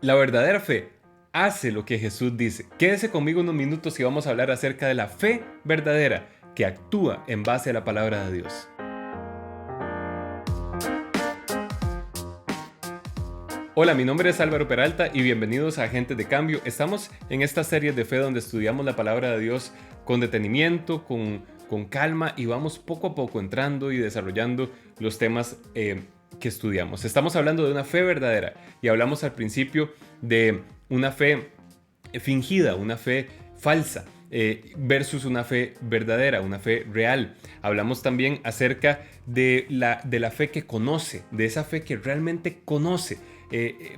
La verdadera fe hace lo que Jesús dice. Quédese conmigo unos minutos y vamos a hablar acerca de la fe verdadera que actúa en base a la palabra de Dios. Hola, mi nombre es Álvaro Peralta y bienvenidos a Agentes de Cambio. Estamos en esta serie de fe donde estudiamos la palabra de Dios con detenimiento, con calma y vamos poco a poco entrando y desarrollando los temas que estudiamos. Estamos hablando de una fe verdadera y hablamos al principio de una fe fingida, una fe falsa. Versus una fe verdadera, una fe real. Hablamos también acerca de la fe que conoce, de esa fe que realmente conoce,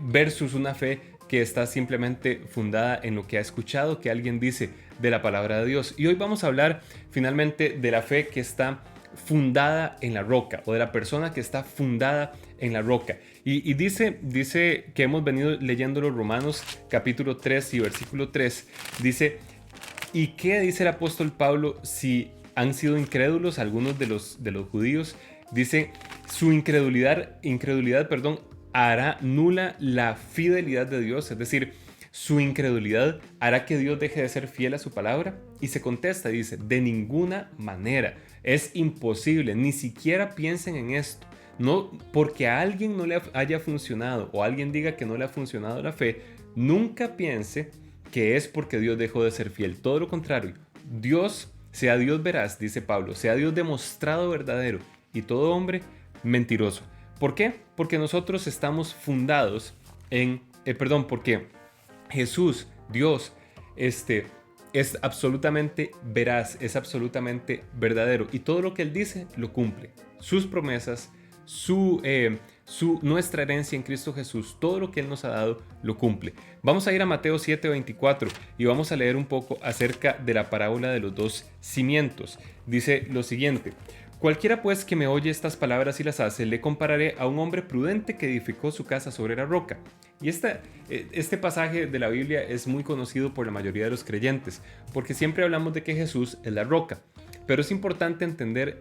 versus una fe que está simplemente fundada en lo que ha escuchado que alguien dice de la palabra de Dios. Y hoy vamos a hablar finalmente de la fe que está fundada en la roca, o de la persona que está fundada en la roca. Y dice que hemos venido leyendo los Romanos capítulo 3 y versículo 3, dice: ¿y qué dice el apóstol Pablo si han sido incrédulos algunos de los judíos? Dice, su incredulidad, hará nula la fidelidad de Dios, es decir, su incredulidad hará que Dios deje de ser fiel a su palabra. Y se contesta, dice, de ninguna manera, es imposible, ni siquiera piensen en esto. No, porque a alguien no le haya funcionado o alguien diga que no le ha funcionado la fe, nunca piense que es porque Dios dejó de ser fiel. Todo lo contrario, sea Dios veraz, dice Pablo, sea Dios demostrado verdadero y todo hombre mentiroso. ¿Por qué? Porque nosotros estamos fundados porque Jesús, Dios, es absolutamente veraz, es absolutamente verdadero y todo lo que Él dice lo cumple. Sus promesas, nuestra herencia en Cristo Jesús, todo lo que Él nos ha dado lo cumple. Vamos a ir a Mateo 7:24 y vamos a leer un poco acerca de la parábola de los dos cimientos. Dice lo siguiente: cualquiera pues que me oye estas palabras y las hace, le compararé a un hombre prudente que edificó su casa sobre la roca. Y este pasaje de la Biblia es muy conocido por la mayoría de los creyentes, porque siempre hablamos de que Jesús es la roca. Pero es importante entender,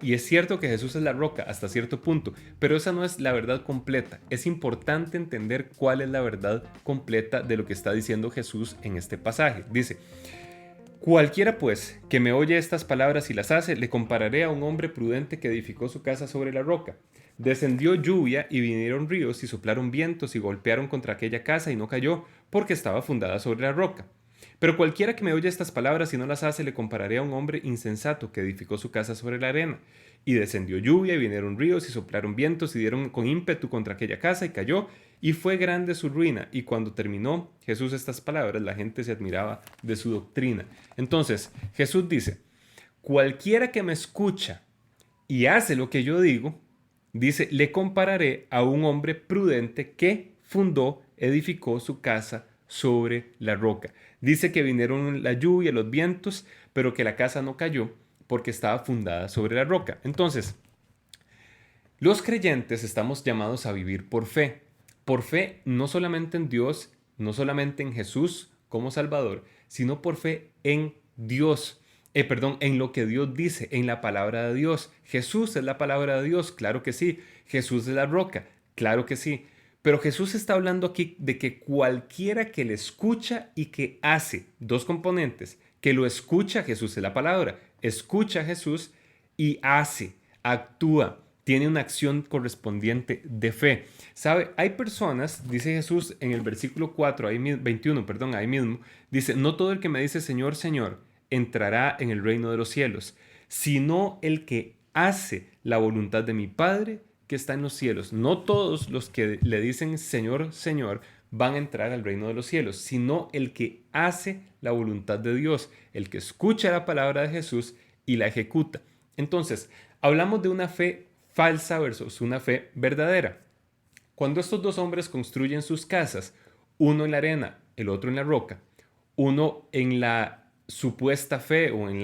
y es cierto que Jesús es la roca hasta cierto punto, pero esa no es la verdad completa. Es importante entender cuál es la verdad completa de lo que está diciendo Jesús en este pasaje. Dice: cualquiera pues que me oye estas palabras y las hace, le compararé a un hombre prudente que edificó su casa sobre la roca. Descendió lluvia y vinieron ríos y soplaron vientos y golpearon contra aquella casa y no cayó, porque estaba fundada sobre la roca. Pero cualquiera que me oye estas palabras y no las hace, le compararé a un hombre insensato que edificó su casa sobre la arena. Y descendió lluvia y vinieron ríos y soplaron vientos y dieron con ímpetu contra aquella casa y cayó, y fue grande su ruina. Y cuando terminó Jesús estas palabras, la gente se admiraba de su doctrina. Entonces, Jesús dice: cualquiera que me escucha y hace lo que yo digo, dice, le compararé a un hombre prudente que edificó su casa sobre la roca. Dice que vinieron la lluvia, los vientos, pero que la casa no cayó porque estaba fundada sobre la roca. Entonces, los creyentes estamos llamados a vivir por fe. Por fe no solamente en Dios, no solamente en Jesús como Salvador, sino por fe en Dios. En lo que Dios dice, en la palabra de Dios. Jesús es la palabra de Dios, claro que sí. Jesús es la roca, claro que sí. Pero Jesús está hablando aquí de que cualquiera que le escucha y que hace, dos componentes, que lo escucha, Jesús es la palabra, escucha a Jesús y hace, actúa, tiene una acción correspondiente de fe. ¿Sabe? Hay personas, dice Jesús en el versículo 4, 21, ahí mismo, dice: no todo el que me dice Señor, Señor, entrará en el reino de los cielos, sino el que hace la voluntad de mi Padre que está en los cielos. No todos los que le dicen Señor, Señor van a entrar al reino de los cielos, sino el que hace la voluntad de Dios, el que escucha la palabra de Jesús y la ejecuta. Entonces, hablamos de una fe falsa versus una fe verdadera. Cuando estos dos hombres construyen sus casas, uno en la arena, el otro en la roca, uno en la supuesta fe o en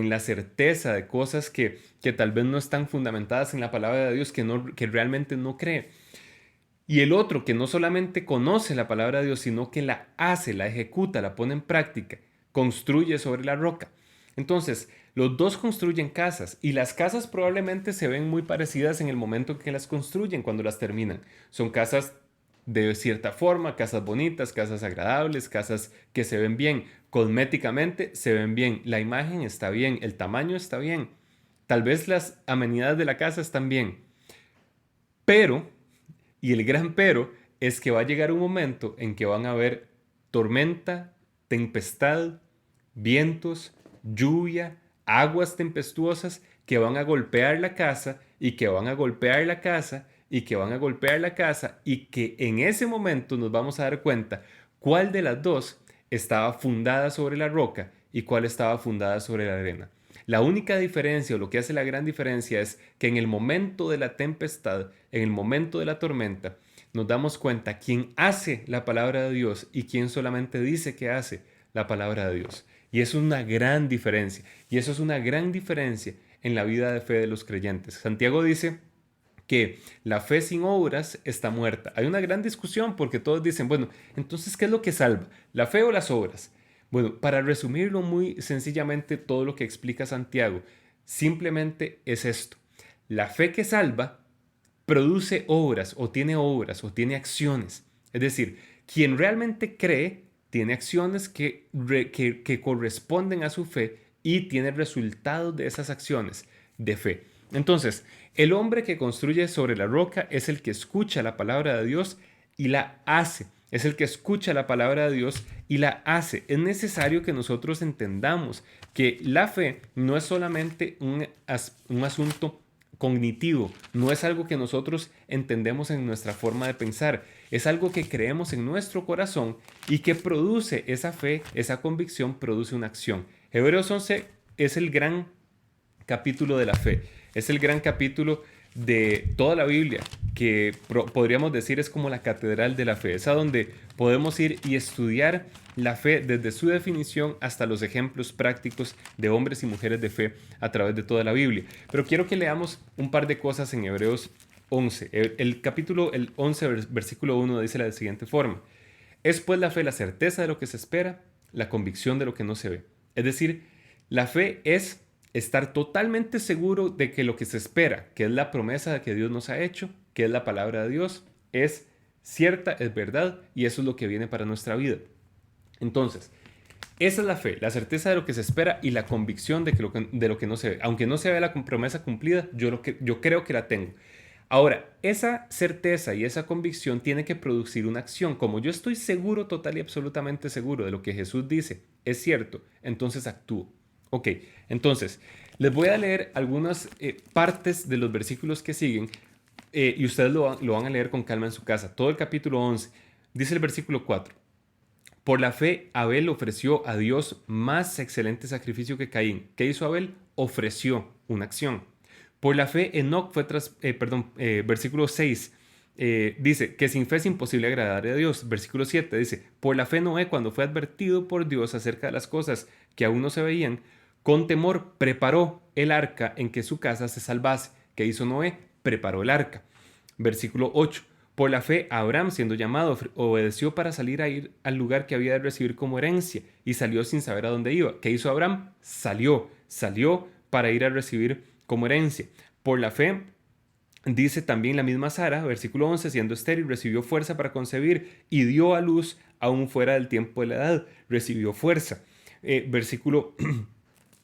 la certeza de cosas que tal vez no están fundamentadas en la palabra de Dios, que realmente no cree. Y el otro que no solamente conoce la palabra de Dios, sino que la hace, la ejecuta, la pone en práctica, construye sobre la roca. Entonces, los dos construyen casas y las casas probablemente se ven muy parecidas en el momento en que las construyen, cuando las terminan. Son casas de cierta forma, casas bonitas, casas agradables, casas que se ven bien, cosméticamente se ven bien, la imagen está bien, el tamaño está bien, tal vez las amenidades de la casa están bien, pero, y el gran pero, es que va a llegar un momento en que van a haber tormenta, tempestad, vientos, lluvia, aguas tempestuosas que van a golpear la casa y que van a golpear la casa y que van a golpear la casa y que en ese momento nos vamos a dar cuenta cuál de las dos estaba fundada sobre la roca y cuál estaba fundada sobre la arena. La única diferencia o lo que hace la gran diferencia es que en el momento de la tempestad, en el momento de la tormenta, nos damos cuenta quién hace la palabra de Dios y quién solamente dice que hace la palabra de Dios. Y eso es una gran diferencia. Y eso es una gran diferencia en la vida de fe de los creyentes. Santiago dice que la fe sin obras está muerta. Hay una gran discusión porque todos dicen, bueno, entonces, ¿qué es lo que salva? ¿La fe o las obras? Bueno, para resumirlo muy sencillamente, todo lo que explica Santiago, simplemente es esto. La fe que salva produce obras o tiene acciones. Es decir, quien realmente cree tiene acciones que corresponden a su fe y tiene resultados de esas acciones de fe. Entonces, el hombre que construye sobre la roca es el que escucha la palabra de Dios y la hace. Es el que escucha la palabra de Dios y la hace. Es necesario que nosotros entendamos que la fe no es solamente un asunto cognitivo, no es algo que nosotros entendemos en nuestra forma de pensar, es algo que creemos en nuestro corazón y que produce esa fe, esa convicción, produce una acción. Hebreos 11 es el gran capítulo de la fe, es el gran capítulo de toda la Biblia, que podríamos decir es como la catedral de la fe, es a donde podemos ir y estudiar la fe desde su definición hasta los ejemplos prácticos de hombres y mujeres de fe a través de toda la Biblia. Pero quiero que leamos un par de cosas en Hebreos 11. El capítulo 11, versículo 1 dice de la siguiente forma: es pues la fe la certeza de lo que se espera, la convicción de lo que no se ve. Es decir, la fe es estar totalmente seguro de que lo que se espera, que es la promesa de que Dios nos ha hecho, que es la palabra de Dios, es cierta, es verdad y eso es lo que viene para nuestra vida. Entonces, esa es la fe, la certeza de lo que se espera y la convicción de lo que no se ve. Aunque no se vea la promesa cumplida, yo creo que la tengo. Ahora, esa certeza y esa convicción tiene que producir una acción. Como yo estoy seguro, total y absolutamente seguro de lo que Jesús dice es cierto, entonces actúo. Ok, entonces, les voy a leer algunas partes de los versículos que siguen y ustedes lo van a leer con calma en su casa. Todo el capítulo 11. Dice el versículo 4. Por la fe, Abel ofreció a Dios más excelente sacrificio que Caín. ¿Qué hizo Abel? Ofreció una acción. Por la fe, Enoc fue versículo 6, dice que sin fe es imposible agradar a Dios. Versículo 7 dice, por la fe Noé, cuando fue advertido por Dios acerca de las cosas que aún no se veían, con temor preparó el arca en que su casa se salvase. ¿Qué hizo Noé? Preparó el arca. Versículo 8. Por la fe, Abraham, siendo llamado, obedeció para salir a ir al lugar que había de recibir como herencia y salió sin saber a dónde iba. ¿Qué hizo Abraham? Salió para ir a recibir como herencia. Por la fe, dice también la misma Sara, versículo 11, siendo estéril, recibió fuerza para concebir y dio a luz aún fuera del tiempo de la edad. Recibió fuerza. Versículo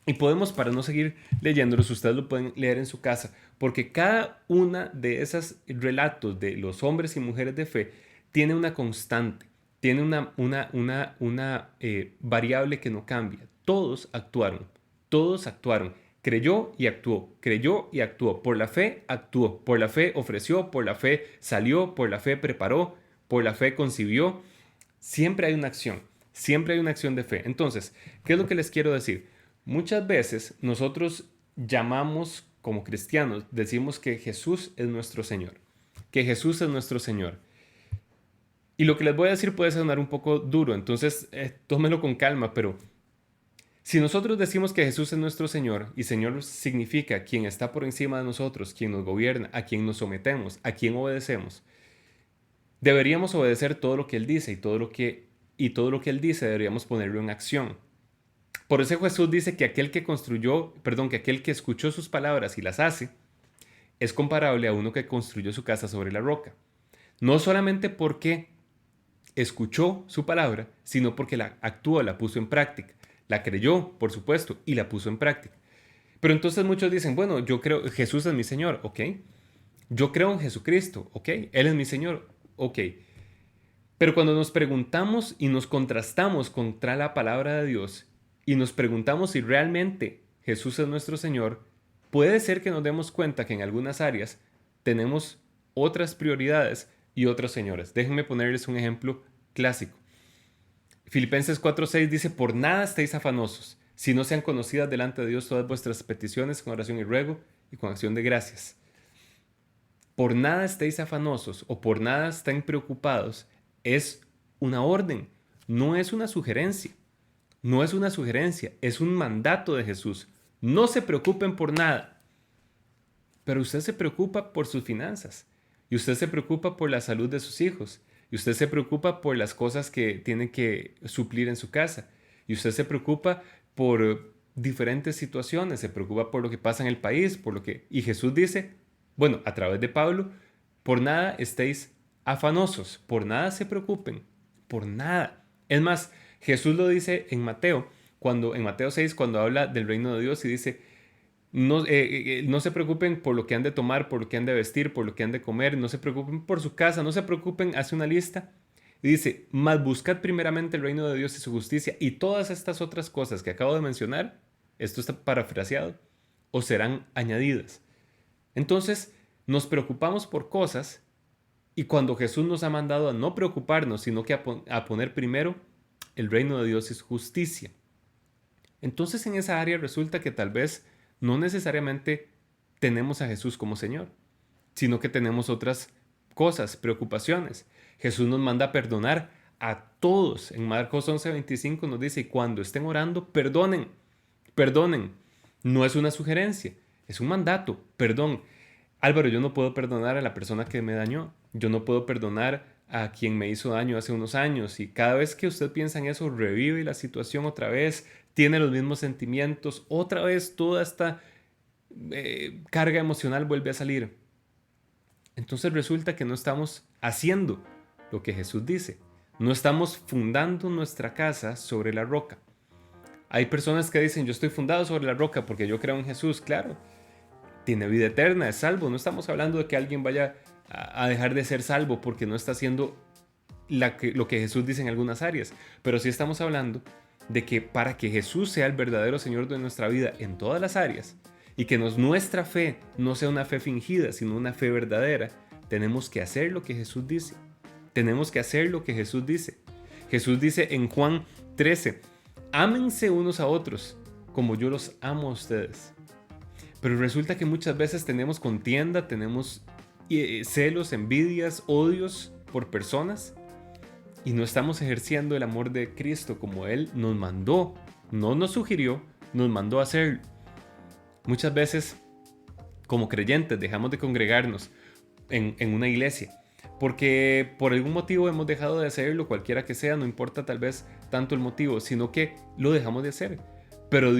y podemos, para no seguir leyéndolos, ustedes lo pueden leer en su casa, porque cada una de esos relatos de los hombres y mujeres de fe tiene una constante, tiene una variable que no cambia. Todos actuaron. Creyó y actuó. Por la fe actuó, por la fe ofreció, por la fe salió, por la fe preparó, por la fe concibió. Siempre hay una acción de fe. Entonces, ¿qué es lo que les quiero decir? Muchas veces nosotros llamamos como cristianos, decimos que Jesús es nuestro Señor, que Jesús es nuestro Señor. Y lo que les voy a decir puede sonar un poco duro, entonces tómelo con calma, pero si nosotros decimos que Jesús es nuestro Señor, y Señor significa quien está por encima de nosotros, quien nos gobierna, a quien nos sometemos, a quien obedecemos, deberíamos obedecer todo lo que Él dice y todo lo que Él dice deberíamos ponerlo en acción. Por eso Jesús dice que aquel que escuchó sus palabras y las hace, es comparable a uno que construyó su casa sobre la roca. No solamente porque escuchó su palabra, sino porque la actuó, la puso en práctica. La creyó, por supuesto, y la puso en práctica. Pero entonces muchos dicen, bueno, yo creo, Jesús es mi Señor, ¿ok? Yo creo en Jesucristo, ¿ok? Él es mi Señor, ¿ok? Pero cuando nos preguntamos y nos contrastamos contra la palabra de Dios y nos preguntamos si realmente Jesús es nuestro Señor, puede ser que nos demos cuenta que en algunas áreas tenemos otras prioridades y otros señores. Déjenme ponerles un ejemplo clásico. Filipenses 4:6 dice, por nada estéis afanosos, si no sean conocidas delante de Dios todas vuestras peticiones con oración y ruego y con acción de gracias. Por nada estéis afanosos o por nada estén preocupados es una orden, no es una sugerencia. No es una sugerencia, es un mandato de Jesús. No se preocupen por nada. Pero usted se preocupa por sus finanzas. Y usted se preocupa por la salud de sus hijos. Y usted se preocupa por las cosas que tiene que suplir en su casa. Y usted se preocupa por diferentes situaciones. Se preocupa por lo que pasa en el país, por lo que... Y Jesús dice, bueno, a través de Pablo, por nada estéis afanosos, por nada se preocupen, por nada. Es más, Jesús lo dice en Mateo, en Mateo 6, cuando habla del reino de Dios y dice, no se preocupen por lo que han de tomar, por lo que han de vestir, por lo que han de comer, no se preocupen por su casa, no se preocupen, hace una lista y dice, mas buscad primeramente el reino de Dios y su justicia y todas estas otras cosas que acabo de mencionar, esto está parafraseado, os serán añadidas. Entonces, nos preocupamos por cosas y cuando Jesús nos ha mandado a no preocuparnos, sino que a poner primero el reino de Dios y su justicia. Entonces en esa área resulta que tal vez no necesariamente tenemos a Jesús como Señor, sino que tenemos otras cosas, preocupaciones. Jesús nos manda a perdonar a todos. En Marcos 11:25 nos dice, cuando estén orando, perdonen, perdonen. No es una sugerencia, es un mandato, perdón. Álvaro, yo no puedo perdonar a la persona que me dañó. Yo no puedo perdonar a quien me hizo daño hace unos años. Y cada vez que usted piensa en eso, revive la situación otra vez, tiene los mismos sentimientos, otra vez toda esta carga emocional vuelve a salir. Entonces resulta que no estamos haciendo lo que Jesús dice. No estamos fundando nuestra casa sobre la roca. Hay personas que dicen, yo estoy fundado sobre la roca porque yo creo en Jesús, claro. Tiene vida eterna, es salvo. No estamos hablando de que alguien vaya a dejar de ser salvo porque no está haciendo lo que Jesús dice en algunas áreas. Pero sí estamos hablando de que para que Jesús sea el verdadero Señor de nuestra vida en todas las áreas y que nuestra fe no sea una fe fingida, sino una fe verdadera, tenemos que hacer lo que Jesús dice. Tenemos que hacer lo que Jesús dice. Jesús dice en Juan 13, ámense unos a otros como yo los amo a ustedes. Pero resulta que muchas veces tenemos contienda, tenemos celos, envidias, odios por personas y no estamos ejerciendo el amor de Cristo como Él nos mandó, no nos sugirió, nos mandó a hacerlo. Muchas veces, como creyentes, dejamos de congregarnos en una iglesia porque por algún motivo hemos dejado de hacerlo, cualquiera que sea, no importa tal vez tanto el motivo, sino que lo dejamos de hacer. Pero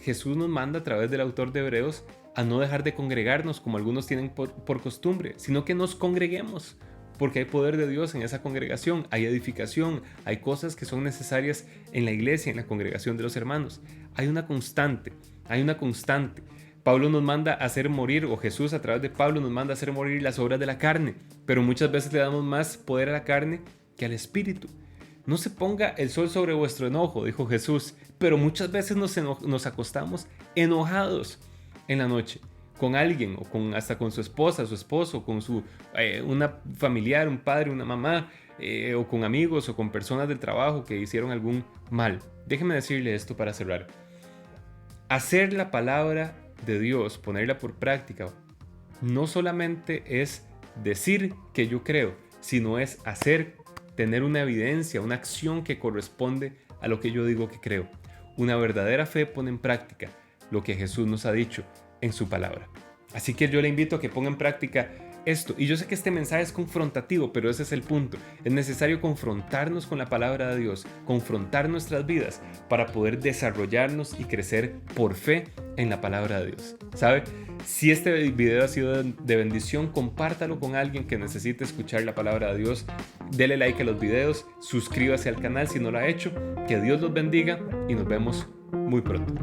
Jesús nos manda a través del autor de Hebreos a no dejar de congregarnos como algunos tienen por costumbre, sino que nos congreguemos, porque hay poder de Dios en esa congregación, hay edificación, hay cosas que son necesarias en la iglesia, en la congregación de los hermanos. Hay una constante, hay una constante. Pablo nos manda a hacer morir, o Jesús a través de Pablo nos manda a hacer morir las obras de la carne, pero muchas veces le damos más poder a la carne que al espíritu. No se ponga el sol sobre vuestro enojo, dijo Jesús, pero muchas veces nos acostamos enojados en la noche con alguien o hasta con su esposa, su esposo, con una familiar, un padre, una mamá, o con amigos o con personas del trabajo que hicieron algún mal. Déjeme decirle esto para cerrar. Hacer la palabra de Dios, ponerla por práctica, no solamente es decir que yo creo, sino es tener una evidencia, una acción que corresponde a lo que yo digo que creo. Una verdadera fe pone en práctica lo que Jesús nos ha dicho en su palabra. Así que yo le invito a que ponga en práctica esto. Y yo sé que este mensaje es confrontativo, pero ese es el punto. Es necesario confrontarnos con la palabra de Dios, confrontar nuestras vidas para poder desarrollarnos y crecer por fe en la palabra de Dios. ¿Sabe? Si este video ha sido de bendición, compártalo con alguien que necesite escuchar la palabra de Dios. Dele like a los videos, suscríbase al canal si no lo ha hecho. Que Dios los bendiga y nos vemos muy pronto.